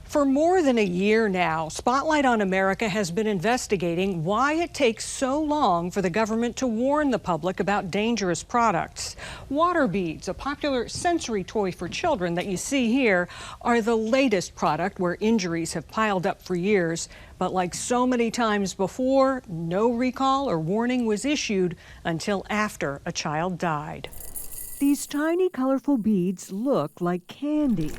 For more than a year now, Spotlight on America has been investigating why it takes so long for the government to warn the public about dangerous products. Water beads, a popular sensory toy for children that you see here, are the latest product where injuries have piled up for years. But like so many times before, no recall or warning was issued until after a child died. These tiny, colorful beads look like candy.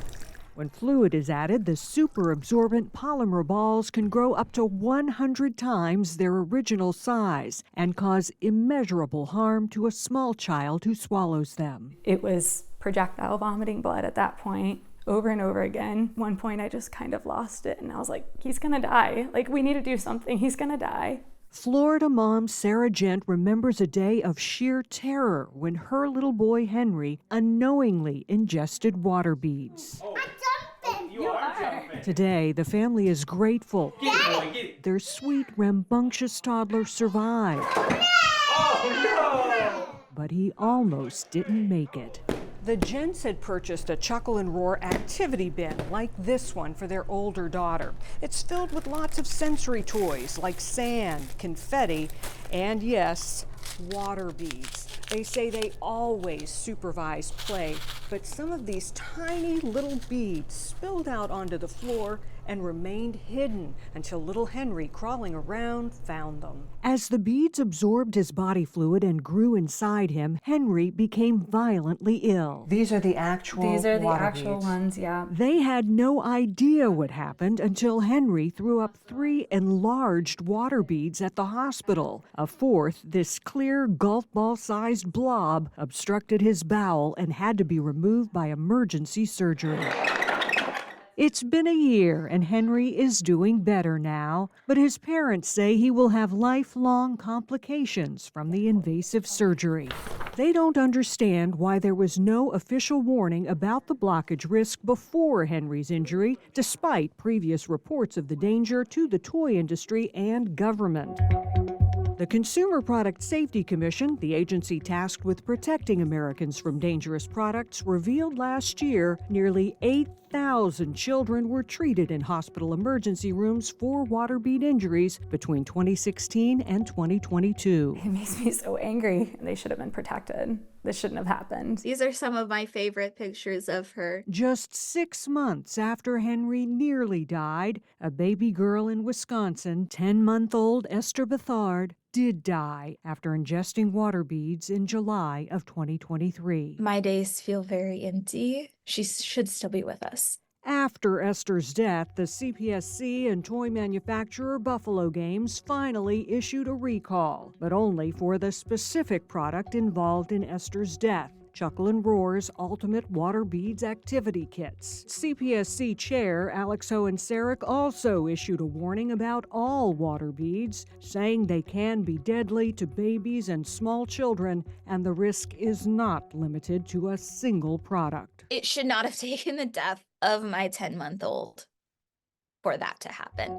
When fluid is added, the super-absorbent polymer balls can grow up to 100 times their original size and cause immeasurable harm to a small child who swallows them. It was projectile vomiting blood at that point, over and over again. One point I just kind of lost it and I was like, he's gonna die. Like, we need to do something, he's gonna die. Florida mom Sarah Gent remembers a day of sheer terror when her little boy Henry unknowingly ingested water beads. You are jumping. Today, the family is grateful. Get it, boy, get it. Their sweet, rambunctious toddler survived. Oh, no! But he almost didn't make it. The Gents had purchased a Chuckle and Roar activity bin like this one for their older daughter. It's filled with lots of sensory toys like sand, confetti, and yes, water beads. They say they always supervise play, but some of these tiny little beads spilled out onto the floor and remained hidden until little Henry, crawling around, found them. As the beads absorbed his body fluid and grew inside him, Henry became violently ill. These are the actual These are the water actual beads. ones, yeah. They had no idea what happened until Henry threw up 3 enlarged water beads at the hospital. A fourth, this clear golf ball-sized blob, obstructed his bowel and had to be removed by emergency surgery. It's been a year and Henry is doing better now, but his parents say he will have lifelong complications from the invasive surgery. They don't understand why there was no official warning about the blockage risk before Henry's injury, despite previous reports of the danger to the toy industry and government. The Consumer Product Safety Commission, the agency tasked with protecting Americans from dangerous products, revealed last year nearly 8,000 children were treated in hospital emergency rooms for water bead injuries between 2016 and 2022. It makes me so angry. They should have been protected. This shouldn't have happened. These are some of my favorite pictures of her. Just 6 months after Henry nearly died, a baby girl in Wisconsin, 10-month-old Esther Bethard, did die after ingesting water beads in July of 2023. My days feel very empty. She should still be with us. After Esther's death, the CPSC and toy manufacturer Buffalo Games finally issued a recall, but only for the specific product involved in Esther's death. Chuckle and Roar's Ultimate Water Beads Activity Kits. CPSC Chair Alex Hohenserek also issued a warning about all water beads, saying they can be deadly to babies and small children, and the risk is not limited to a single product. It should not have taken the death of my 10-month-old for that to happen.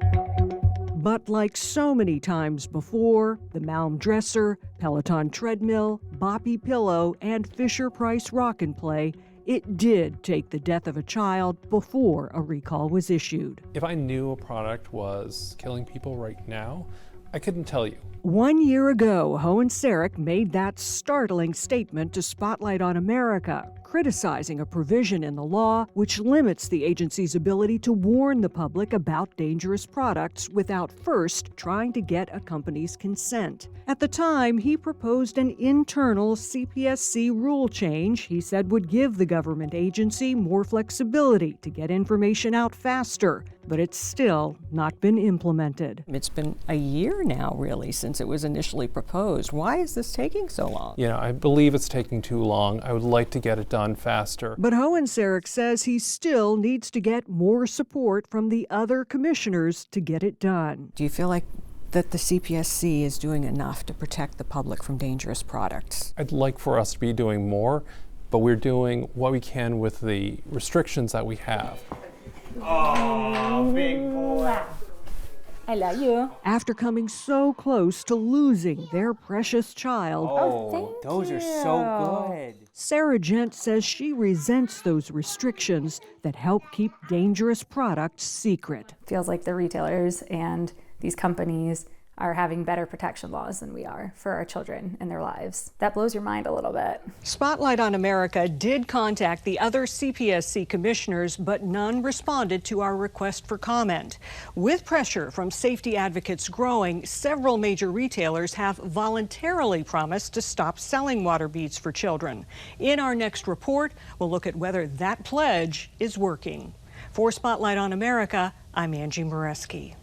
But like so many times before, the Malm dresser, Peloton treadmill, Boppy pillow, and Fisher-Price rock and play, it did take the death of a child before a recall was issued. If I knew a product was killing people right now, I couldn't tell you. 1 year ago, Hohenserek made that startling statement to Spotlight on America, criticizing a provision in the law which limits the agency's ability to warn the public about dangerous products without first trying to get a company's consent. At the time, he proposed an internal CPSC rule change he said would give the government agency more flexibility to get information out faster, but it's still not been implemented. It's been a year now, really, since it was initially proposed. Why is this taking so long? You know, I believe it's taking too long. I would like to get it done faster. But Hohenserek says he still needs to get more support from the other commissioners to get it done. Do you feel like that the CPSC is doing enough to protect the public from dangerous products? I'd like for us to be doing more, but we're doing what we can with the restrictions that we have. Oh, big boy. I love you. After coming so close to losing their precious child, Oh, those are so good. Sarah Gent says she resents those restrictions that help keep dangerous products secret. Feels like the retailers and these companies are having better protection laws than we are for our children and their lives. That blows your mind a little bit. Spotlight on America did contact the other CPSC commissioners, but none responded to our request for comment. With pressure from safety advocates growing, several major retailers have voluntarily promised to stop selling water beads for children. In our next report, we'll look at whether that pledge is working. For Spotlight on America, I'm Angie Moreski.